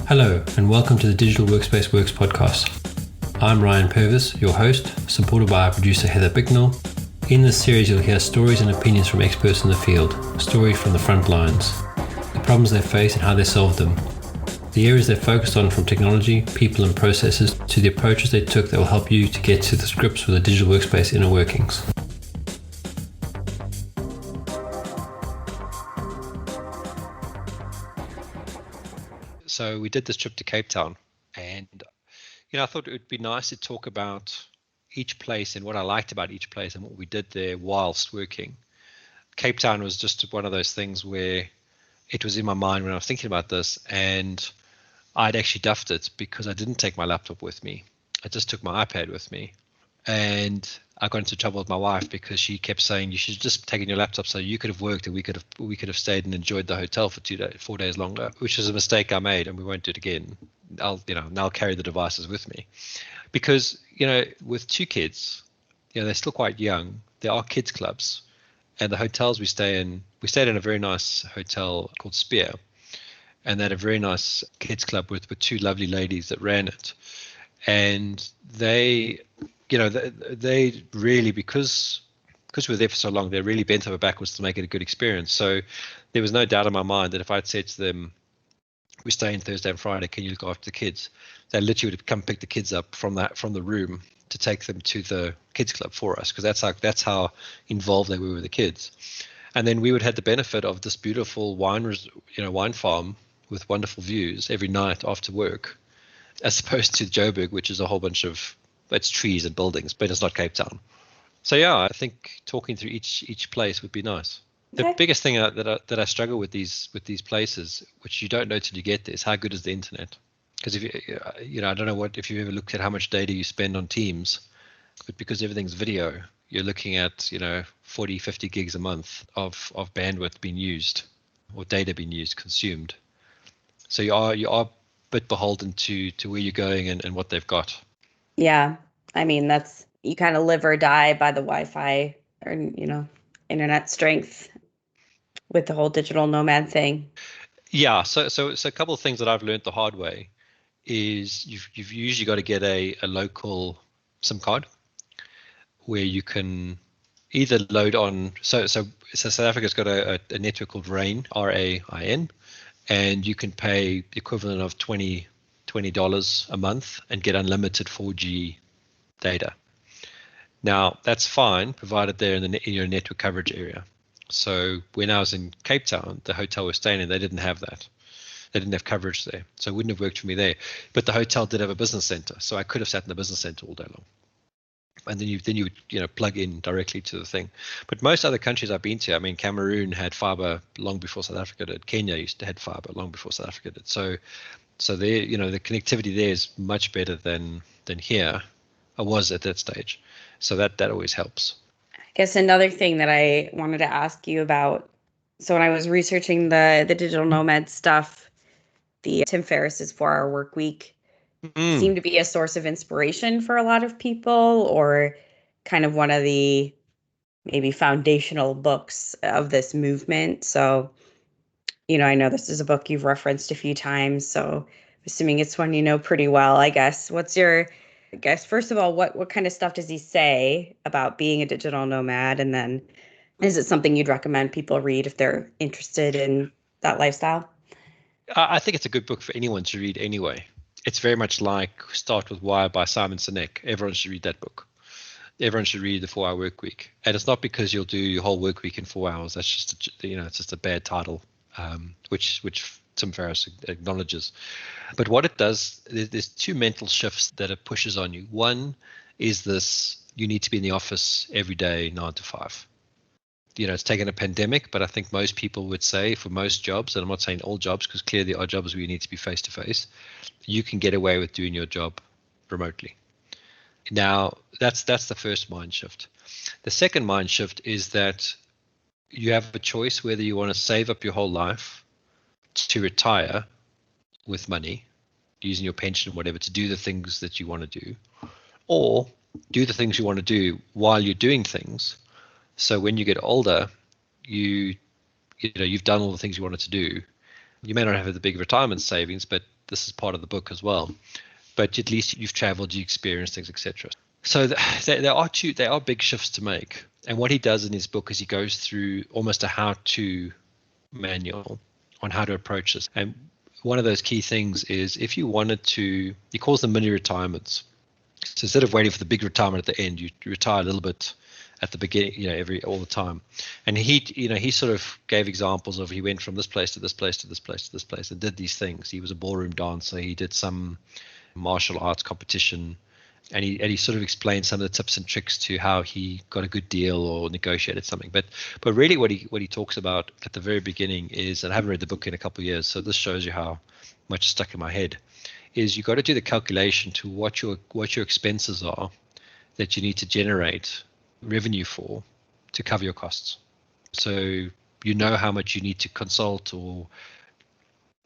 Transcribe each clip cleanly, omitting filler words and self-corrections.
Hello, and welcome to the Digital Workspace Works podcast. I'm Ryan Purvis, your host, supported by our producer Heather Bicknell. In this series, you'll hear stories and opinions from experts in the field, stories from the front lines, the problems they face and how they solved them, the areas they focused on from technology, people and processes, to the approaches they took that will help you to get to the grips with the digital workspace inner workings. So we did this trip to Cape Town, and I thought it would be nice to talk about each place and what I liked about each place and what we did there whilst working. Cape Town was just one of those things where it was in my mind when I was thinking about this, and I'd actually duffed it because I didn't take my laptop with me. I just took my iPad with me, and I got into trouble with my wife because she kept saying you should just take in your laptop so you could have worked and we could have stayed and enjoyed the hotel for 4 days longer, which is a mistake I made, and we won't do it again. I'll carry the devices with me because with two kids, they're still quite young. There are kids clubs, and the hotels we stayed in a very nice hotel called Spear, and they had a very nice kids club with two lovely ladies that ran it, and they really, because we were there for so long, they really bent over backwards to make it a good experience. So there was no doubt in my mind that if I'd said to them, we're staying Thursday and Friday, can you look after the kids? They literally would have come pick the kids up from the room to take them to the kids club for us, because that's how involved they were with the kids. And then we would have the benefit of this beautiful wine farm with wonderful views every night after work, as opposed to Joburg, which is a whole bunch of it's trees and buildings, but it's not Cape Town. So yeah, I think talking through each place would be nice. Okay. The biggest thing that I struggle with these places, which you don't know till you get there, is how good is the internet? Because if I don't know if you ever looked at how much data you spend on Teams, but because everything's video, you're looking at 40, 50 gigs a month of bandwidth being used or data being used, consumed. So you are a bit beholden to where you're going and what they've got. Yeah. I mean, you kind of live or die by the Wi-Fi or, internet strength with the whole digital nomad thing. Yeah. So a couple of things that I've learned the hard way is you've usually got to get a local SIM card where you can either load on. So South Africa's got a network called RAIN, RAIN, and you can pay the equivalent of $20 a month and get unlimited 4G data. Now that's fine, provided they're in your network coverage area. So when I was in Cape Town, the hotel we're staying in, they didn't have that. They didn't have coverage there, so it wouldn't have worked for me there. But the hotel did have a business center, so I could have sat in the business center all day long. And then you would plug in directly to the thing. But most other countries I've been to, I mean, Cameroon had fiber long before South Africa did. Kenya used to have fiber long before South Africa did. So there, the connectivity there is much better than here. I was at that stage, so that always helps. I guess another thing that I wanted to ask you about. So when I was researching the digital nomad stuff, the Tim Ferriss's 4-Hour Work Week seemed to be a source of inspiration for a lot of people, or kind of one of the maybe foundational books of this movement. So, I know this is a book you've referenced a few times, so I'm assuming it's one you know pretty well, I guess. First of all, what kind of stuff does he say about being a digital nomad? And then is it something you'd recommend people read if they're interested in that lifestyle? I think it's a good book for anyone to read anyway. It's very much like Start With Why by Simon Sinek. Everyone should read that book. Everyone should read the 4-Hour Work Week. And it's not because you'll do your whole work week in 4 hours. That's just, it's just a bad title, which Tim Ferriss acknowledges. But what it does, there's two mental shifts that it pushes on you. One is this: you need to be in the office every day, 9 to 5. It's taken a pandemic, but I think most people would say for most jobs, and I'm not saying all jobs, because clearly there are jobs where you need to be face to face, you can get away with doing your job remotely. Now, that's the first mind shift. The second mind shift is that you have a choice whether you want to save up your whole life to retire with money, using your pension, whatever, to do the things that you want to do, or do the things you want to do while you're doing things. So when you get older, you've done all the things you wanted to do. You may not have the big retirement savings, but this is part of the book as well. But at least you've traveled, you experienced things, etc. So there are big shifts to make. And what he does in his book is he goes through almost a how-to manual on how to approach this. And one of those key things is if you wanted to, he calls them mini retirements. So instead of waiting for the big retirement at the end, you retire a little bit at the beginning, all the time. And he sort of gave examples of he went from this place to this place to this place to this place and did these things. He was a ballroom dancer. He did some martial arts competition, and he sort of explained some of the tips and tricks to how he got a good deal or negotiated something. But really what he talks about at the very beginning is, and I haven't read the book in a couple of years, so this shows you how much it's stuck in my head, is you got to do the calculation to what your expenses are that you need to generate revenue for to cover your costs. So you know how much you need to consult or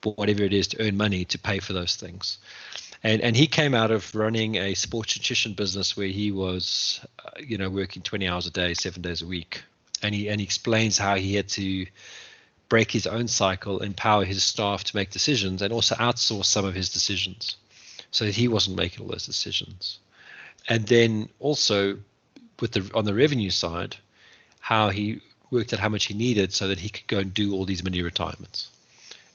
whatever it is to earn money to pay for those things. And he came out of running a sports nutrition business where he was working 20 hours a day, 7 days a week. And he explains how he had to break his own cycle, empower his staff to make decisions, and also outsource some of his decisions so that he wasn't making all those decisions. And then also on the revenue side, how he worked out how much he needed so that he could go and do all these mini retirements.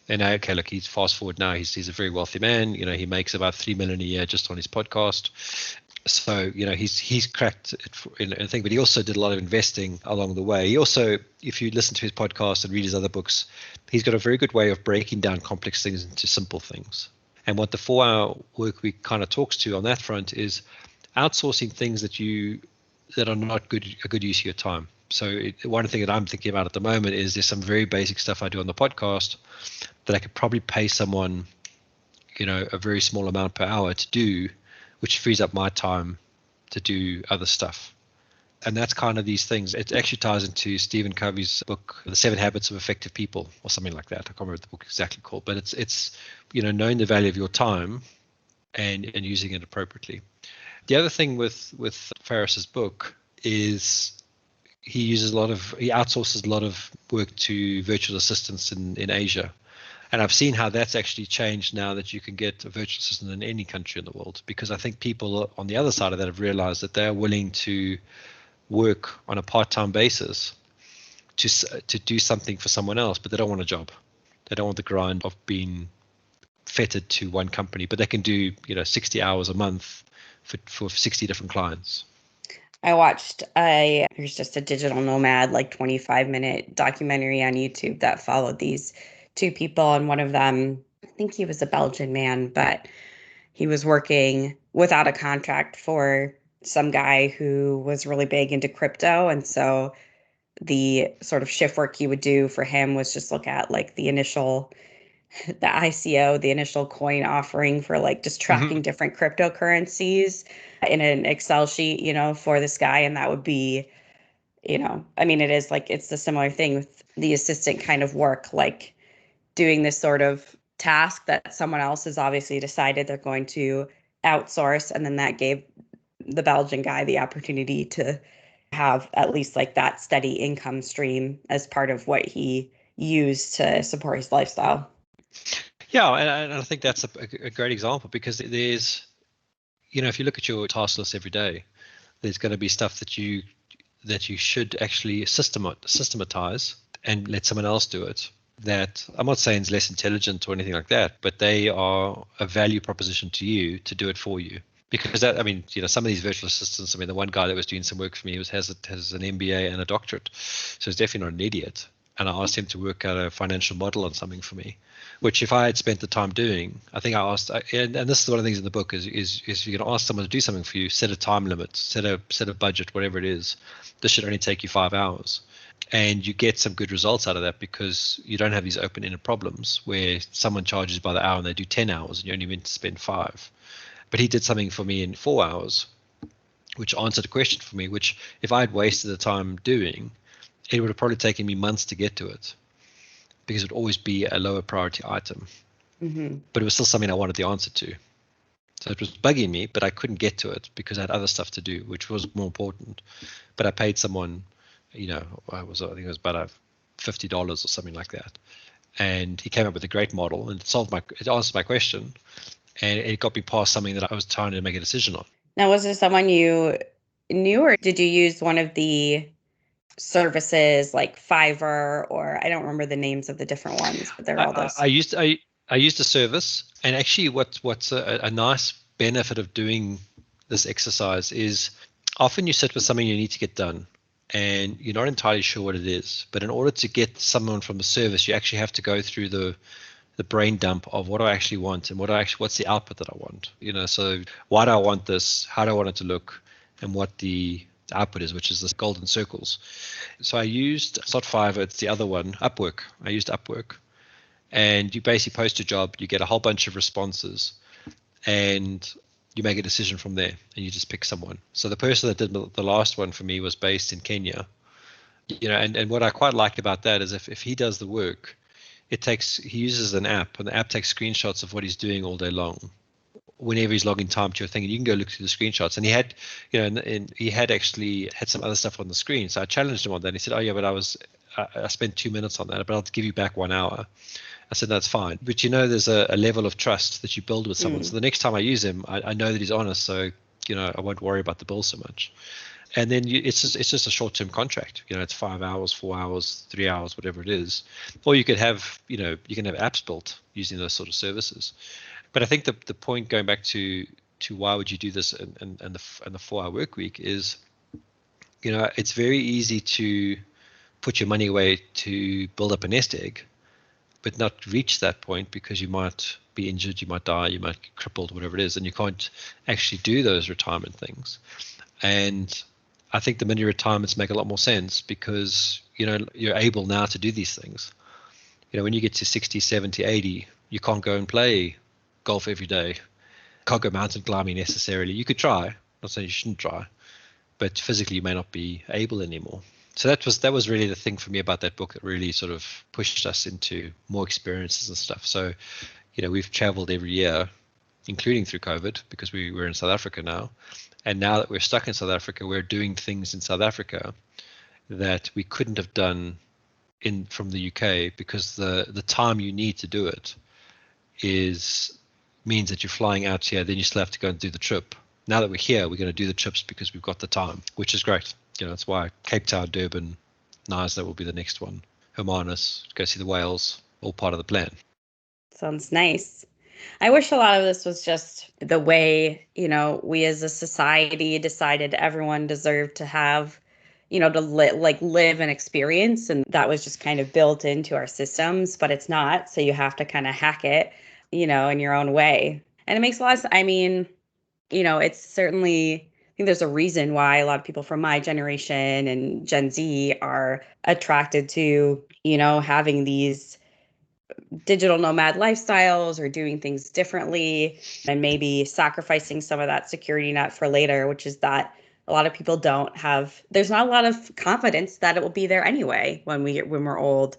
And okay, look, he's fast forward now. He's a very wealthy man. He makes about $3 million a year just on his podcast. So he's cracked it in a thing, but he also did a lot of investing along the way. He also, if you listen to his podcast and read his other books, he's got a very good way of breaking down complex things into simple things. And what the 4-hour work week kind of talks to on that front is outsourcing things that are not a good use of your time. So one thing that I'm thinking about at the moment is there's some very basic stuff I do on the podcast that I could probably pay someone, a very small amount per hour to do, which frees up my time to do other stuff. And that's kind of these things. It actually ties into Stephen Covey's book, The 7 Habits of Effective People, or something like that. I can't remember what the book exactly called, but it's knowing the value of your time and using it appropriately. The other thing with Ferriss's book is he outsources a lot of work to virtual assistants in Asia. And I've seen how that's actually changed now that you can get a virtual assistant in any country in the world, because I think people on the other side of that have realized that they're willing to work on a part-time basis to do something for someone else, but they don't want a job. They don't want the grind of being fettered to one company, but they can do 60 hours a month for 60 different clients. I watched there's just a digital nomad, 25-minute documentary on YouTube that followed these 2 people, and one of them, I think he was a Belgian man, but he was working without a contract for some guy who was really big into crypto. And so the sort of shift work he would do for him was just look at the ICO, the initial coin offering for just tracking different cryptocurrencies in an Excel sheet, for this guy. And that would be, it is it's the similar thing with the assistant kind of work, doing this sort of task that someone else has obviously decided they're going to outsource. And then that gave the Belgian guy the opportunity to have at least that steady income stream as part of what he used to support his lifestyle. Yeah, and I think that's a great example, because there's, if you look at your task list every day, there's going to be stuff that you should actually systematize and let someone else do it. That I'm not saying is less intelligent or anything like that, but they are a value proposition to you to do it for you. Because some of these virtual assistants, the one guy that was doing some work for me has an MBA and a doctorate, so he's definitely not an idiot. And I asked him to work out a financial model on something for me, which if I had spent the time doing, I think I asked, and this is one of the things in the book is if you're going to ask someone to do something for you, set a time limit, set a budget, whatever it is. This should only take you 5 hours. And you get some good results out of that, because you don't have these open-ended problems where someone charges by the hour and they do 10 hours and you're only meant to spend 5. But he did something for me in 4 hours, which answered a question for me, which if I had wasted the time doing, it would have probably taken me months to get to it, because it would always be a lower priority item. Mm-hmm. But it was still something I wanted the answer to. So it was bugging me, but I couldn't get to it because I had other stuff to do, which was more important. But I paid someone, I think it was about $50 or something like that. and he came up with a great model, and it answered my question, and it got me past something that I was trying to make a decision on. Now, was there someone you knew, or did you use one of the services like Fiverr, or I don't remember the names of the different ones, but they're all those. I used a service, and actually, what's a nice benefit of doing this exercise is often you sit with something you need to get done, and you're not entirely sure what it is. But in order to get someone from the service, you actually have to go through the brain dump of what do I actually want, and what's the output that I want. So why do I want this? How do I want it to look? And what the output is, which is the golden circles. So I used, it's not Fiverr, it's the other one, Upwork. I used Upwork. And you basically post a job, you get a whole bunch of responses, and you make a decision from there, and you just pick someone. So the person that did the last one for me was based in Kenya. And what I quite like about that is if he does the work, he uses an app, and the app takes screenshots of what he's doing all day long. Whenever he's logging time to your thing, and you can go look through the screenshots. And he had, and he had actually had some other stuff on the screen. So I challenged him on that. And he said, "Oh yeah, but I spent 2 minutes on that, but I'll give you back 1 hour." I said, "That's fine." But there's a level of trust that you build with someone. So the next time I use him, I know that he's honest. So I won't worry about the bill so much. And then it's just a short-term contract. It's 5 hours, 4 hours, 3 hours, whatever it is. Or you could have, you can have apps built using those sort of services. But I think the point, going back to why would you do this and the 4-hour work week, is, it's very easy to put your money away to build up a nest egg, but not reach that point because you might be injured, you might die, you might get crippled, whatever it is, and you can't actually do those retirement things. And I think the mini retirements make a lot more sense because, you're able now to do these things. When you get to 60, 70, 80, you can't go and play golf every day. Can't go mountain climbing necessarily. You could try, not saying you shouldn't try, but physically you may not be able anymore. So that was really the thing for me about that book that really sort of pushed us into more experiences and stuff. So, we've traveled every year, including through COVID, because we're in South Africa now. And now that we're stuck in South Africa, we're doing things in South Africa that we couldn't have done from the UK, because the time you need to do it means that you're flying out here, then you still have to go and do the trip. Now that we're here, we're going to do the trips because we've got the time, which is great. That's why Cape Town, Durban, Knysna will be the next one. Hermanus, go see the whales, all part of the plan. Sounds nice. I wish a lot of this was just the way, we as a society decided everyone deserved to have, to live an experience. And that was just kind of built into our systems, but it's not. So you have to kind of hack it, in your own way. And it makes a lot of sense. I mean, it's certainly, I think there's a reason why a lot of people from my generation and Gen Z are attracted to, having these digital nomad lifestyles or doing things differently, and maybe sacrificing some of that security net for later, which is that a lot of people don't have, there's not a lot of confidence that it will be there anyway when we're old,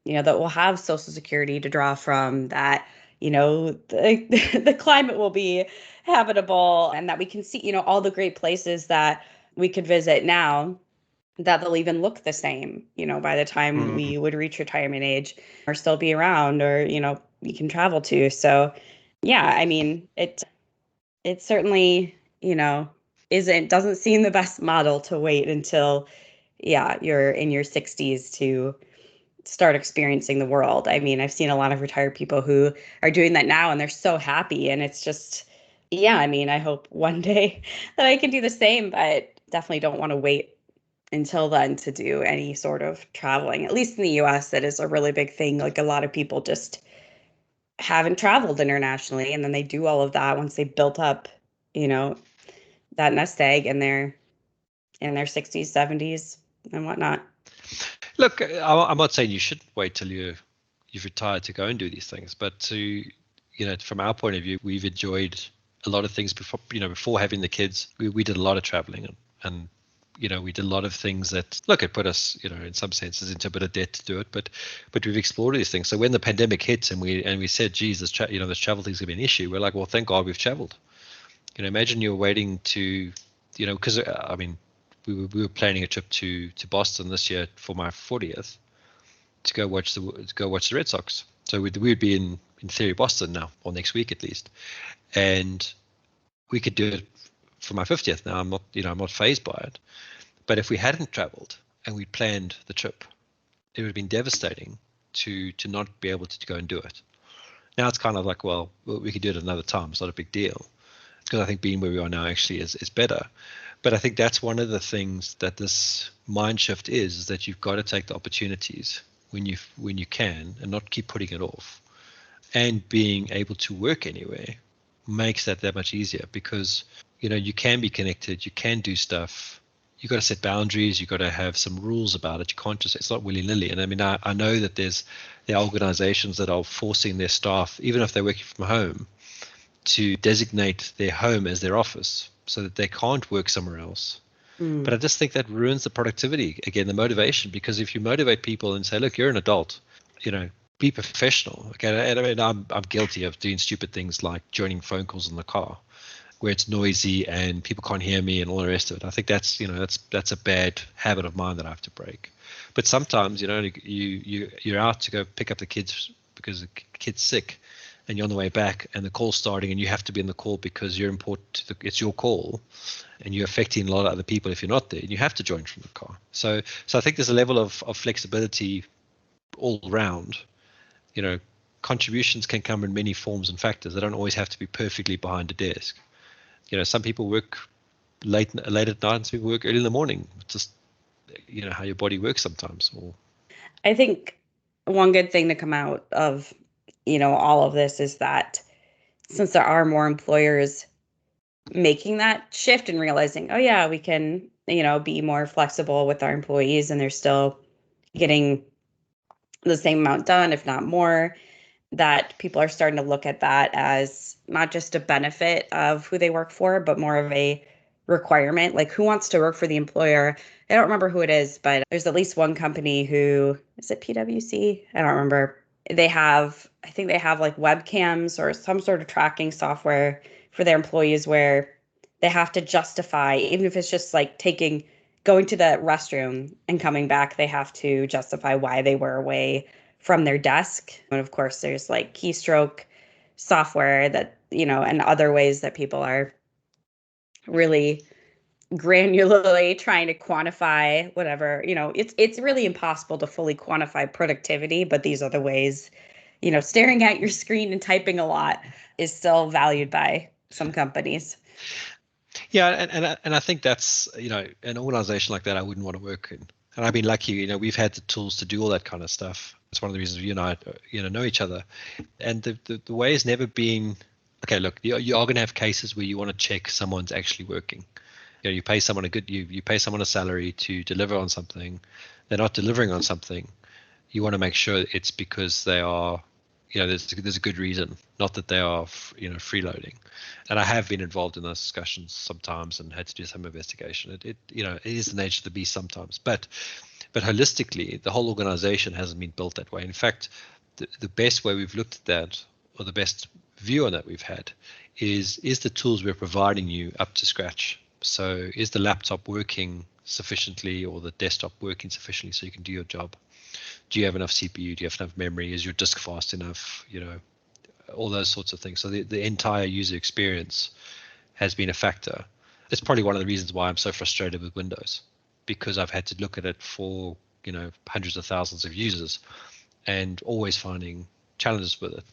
that we'll have Social Security to draw from, that, the climate will be habitable, and that we can see, all the great places that we could visit now, that they'll even look the same, by the time we would reach retirement age, or still be around, or, we can travel to. So, yeah, I mean, it certainly, doesn't seem the best model to wait until, you're in your 60s to start experiencing the world. I mean, I've seen a lot of retired people who are doing that now, and they're so happy. And it's just, I mean, I hope one day that I can do the same, but definitely don't want to wait until then to do any sort of traveling. At least in the US, that is a really big thing. Like, a lot of people just haven't traveled internationally, and then they do all of that once they built up, that nest egg in their 60s, 70s, and whatnot. Look, I'm not saying you shouldn't wait till you've retired to go and do these things, but from our point of view, we've enjoyed a lot of things before having the kids. We did a lot of traveling, and we did a lot of things that, look, it put us, in some senses into a bit of debt to do it, but we've explored these things. So when the pandemic hit and we said, geez, this travel thing's gonna be an issue, we're like, well, thank God we've traveled. Imagine you're waiting to, because I mean, we were planning a trip to Boston this year for my 40th, to go watch the Red Sox. So we'd be in theory Boston now, or next week at least, and we could do it for my 50th. Now I'm not fazed by it, but if we hadn't traveled and we'd planned the trip, it would have been devastating to not be able to go and do it. Now it's kind of like, well, we could do it another time. It's not a big deal, because I think being where we are now actually is better. But I think that's one of the things that this mind shift is that you've got to take the opportunities when you can and not keep putting it off. And being able to work anywhere makes that much easier, because you can be connected, you can do stuff. You got to set boundaries. You got to have some rules about it. You can't just, it's not willy-nilly. And I mean, I know that there are organizations that are forcing their staff, even if they're working from home, to designate their home as their office so that they can't work somewhere else. But I just think that ruins the productivity, again, the motivation, because if you motivate people and say, look, you're an adult, be professional. Okay, and I mean, I'm guilty of doing stupid things like joining phone calls in the car where it's noisy and people can't hear me and all the rest of it. I think that's a bad habit of mine that I have to break. But sometimes, you're out to go pick up the kids because the kid's sick, and you're on the way back and the call's starting and you have to be in the call because you're important. It's your call, and you're affecting a lot of other people if you're not there, and you have to join from the car. So I think there's a level of flexibility all around. Contributions can come in many forms and factors. They don't always have to be perfectly behind a desk. Some people work late at night, and some people work early in the morning. It's just, how your body works sometimes. I think one good thing to come out of, all of this is that since there are more employers making that shift and realizing, oh yeah, we can, be more flexible with our employees and they're still getting the same amount done, if not more, that people are starting to look at that as not just a benefit of who they work for, but more of a requirement. Like, who wants to work for the employer? I don't remember who it is, but there's at least one company who, is it PwC? I don't remember. I think they have like webcams or some sort of tracking software for their employees where they have to justify, even if it's just like going to the restroom and coming back, they have to justify why they were away from their desk. And of course, there's like keystroke software that, and other ways that people are really granularly trying to quantify whatever, it's really impossible to fully quantify productivity, but these are the ways, staring at your screen and typing a lot is still valued by some companies. Yeah, and I think that's, an organization like that I wouldn't want to work in. And I've been lucky, we've had the tools to do all that kind of stuff. It's one of the reasons you and I, know each other. And the way has never been, okay, look, you are going to have cases where you want to check someone's actually working. You pay someone you pay someone a salary to deliver on something. They're not delivering on something. You want to make sure it's because they are, there's a good reason, not that they are, freeloading. And I have been involved in those discussions sometimes and had to do some investigation. It is the nature of the beast sometimes, but holistically, the whole organization hasn't been built that way. In fact, the best way we've looked at that, or the best view on that we've had, is the tools we're providing you up to scratch. So is the laptop working sufficiently, or the desktop working sufficiently so you can do your job? Do you have enough CPU? Do you have enough memory? Is your disk fast enough? All those sorts of things. So the entire user experience has been a factor. It's probably one of the reasons why I'm so frustrated with Windows, because I've had to look at it for, hundreds of thousands of users and always finding challenges with it.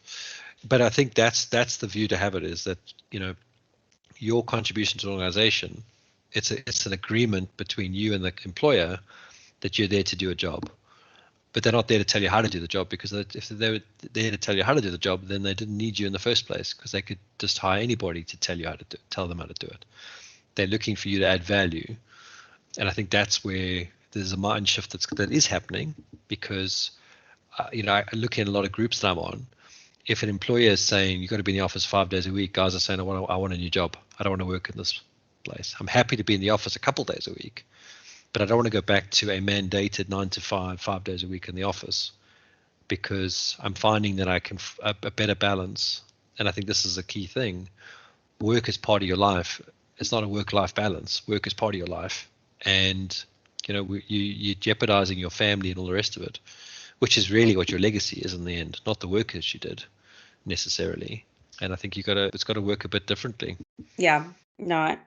But I think that's the view to have it, is that, your contribution to an organization, it's an agreement between you and the employer that you're there to do a job. But they're not there to tell you how to do the job, because if they were there to tell you how to do the job, then they didn't need you in the first place, because they could just hire anybody to tell them how to do it. They're looking for you to add value. And I think that's where there's a mind shift that is happening, because, I look at a lot of groups that I'm on. If an employer is saying you've got to be in the office 5 days a week, guys are saying, I want a new job. I don't want to work in this place. I'm happy to be in the office a couple days a week, but I don't want to go back to a mandated 9 to 5 days a week in the office, because I'm finding that I can a better balance. And I think this is a key thing. Work is part of your life. It's not a work-life balance. Work is part of your life. And, you're jeopardizing your family and all the rest of it which is really what your legacy is in the end, not the work that you did necessarily. And I think it's got to work a bit differently. Yeah, no,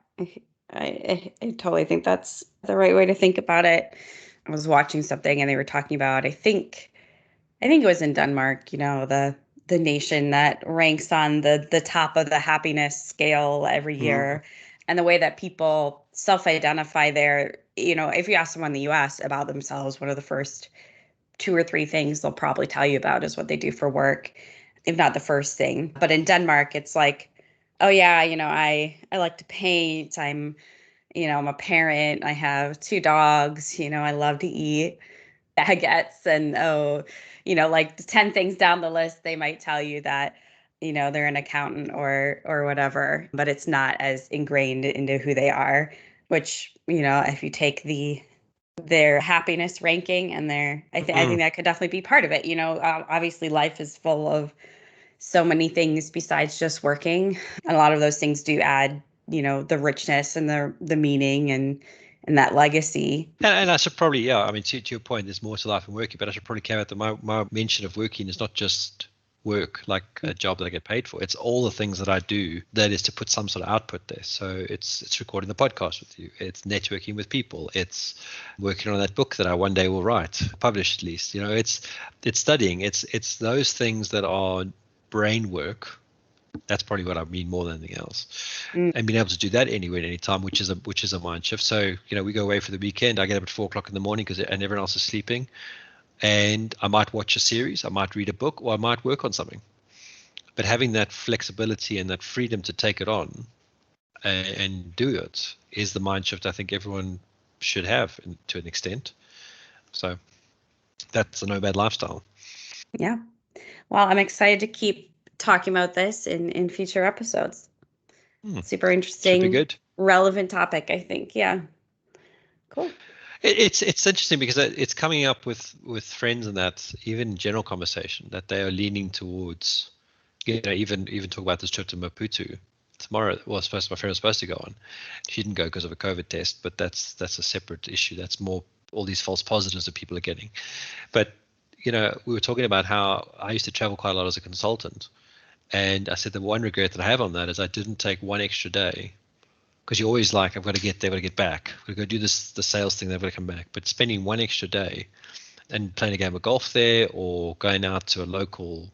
I totally think that's the right way to think about it. I was watching something and they were talking about, I think it was in Denmark, the nation that ranks on the top of the happiness scale every year. And the way that people self-identify there, if you ask someone in the US about themselves, one of the first 2 or 3 things they'll probably tell you about is what they do for work, if not the first thing. But in Denmark, it's like, oh yeah, I like to paint. I'm a parent. I have 2 dogs. I love to eat baguettes. And like the 10 things down the list, they might tell you that they're an accountant or whatever, but it's not as ingrained into who they are. Which if you take their happiness ranking and I think that could definitely be part of it. Obviously life is full of so many things besides just working, and a lot of those things do add the richness and the meaning and that legacy. And I should probably, to your point, there's more to life than working, but I should probably caveat that my mention of working is not just work, like a job that I get paid for. It's all the things that I do that is to put some sort of output there. So it's recording the podcast with you, it's networking with people, it's working on that book that I one day will write, publish at least. It's studying, it's those things that are brain work. That's probably what I mean more than anything else. And being able to do that anywhere at any time, which is a mind shift. So we go away for the weekend. I get up at 4 o'clock in the morning and everyone else is sleeping, and I might watch a series, I might read a book, or I might work on something. But having that flexibility and that freedom to take it on and do it is the mind shift I think everyone should have to an extent. So that's a nomad lifestyle. Yeah. Well, I'm excited to keep talking about this in future episodes. Super interesting. Should be good. Relevant topic, I think. Yeah. Cool. It's interesting because it's coming up with friends and that, even in general conversation, that they are leaning towards, even talk about this trip to Maputo tomorrow. Well, my friend was supposed to go on. She didn't go because of a COVID test, but that's a separate issue. That's more all these false positives that people are getting. But we were talking about how I used to travel quite a lot as a consultant. And I said the one regret that I have on that is I didn't take one extra day, because you're always like, I've got to get there, I've got to get back, I've got to go do the sales thing, I've got to come back. But spending one extra day and playing a game of golf there, or going out to a local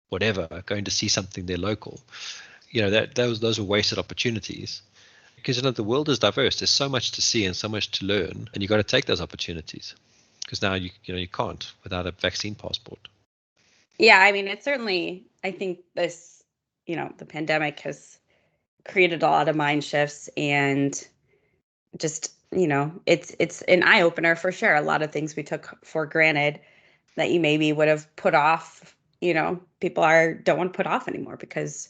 whatever, going to see something there local, those are wasted opportunities. Because the world is diverse. There's so much to see and so much to learn, and you've got to take those opportunities. Because now you can't without a vaccine passport. Yeah, I mean, it's certainly, I think this, the pandemic has created a lot of mind shifts, and just, it's an eye opener for sure. A lot of things we took for granted that you maybe would have put off, people don't want to put off anymore because,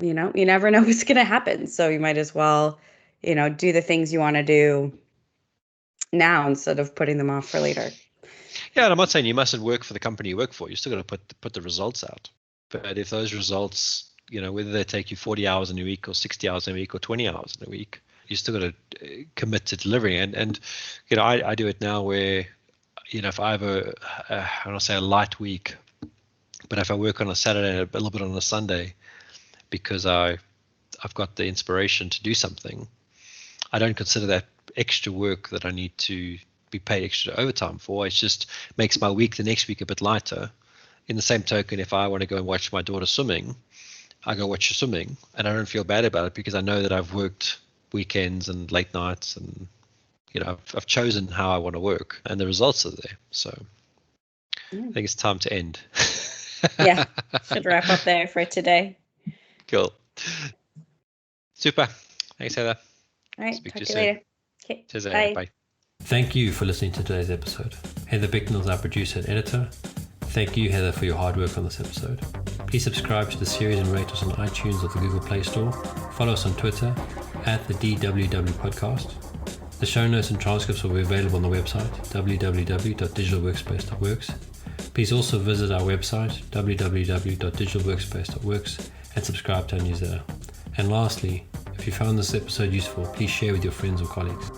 you never know what's going to happen. So you might as well, do the things you want to do now instead of putting them off for later. Yeah, and I'm not saying you mustn't work for the company you work for. You're still got to put the results out. But if those results, whether they take you 40 hours in a week or 60 hours in a week or 20 hours in a week, you still got to commit to delivering. And I do it now where, if I have I don't want to say a light week, but if I work on a Saturday and a little bit on a Sunday, because I've got the inspiration to do something, I don't consider that extra work that I need to be paid extra overtime for. It just makes my week the next week a bit lighter. In the same token, if I want to go and watch my daughter swimming, I go watch her swimming, and I don't feel bad about it because I know that I've worked weekends and late nights, and I've chosen how I want to work, and the results are there. So I think it's time to end. Yeah, should wrap up there for today. Cool. Super. Thanks, Heather. All right, talk to you later. Okay, cheers, bye. Bye. Thank you for listening to today's episode. Heather Bicknell is our producer and editor. Thank you, Heather, for your hard work on this episode. Please subscribe to the series and rate us on iTunes or the Google Play Store. Follow us on Twitter at the DWW Podcast. The show notes and transcripts will be available on the website www.digitalworkspace.works. Please also visit our website www.digitalworkspace.works and subscribe to our newsletter. And lastly, if you found this episode useful, please share with your friends or colleagues.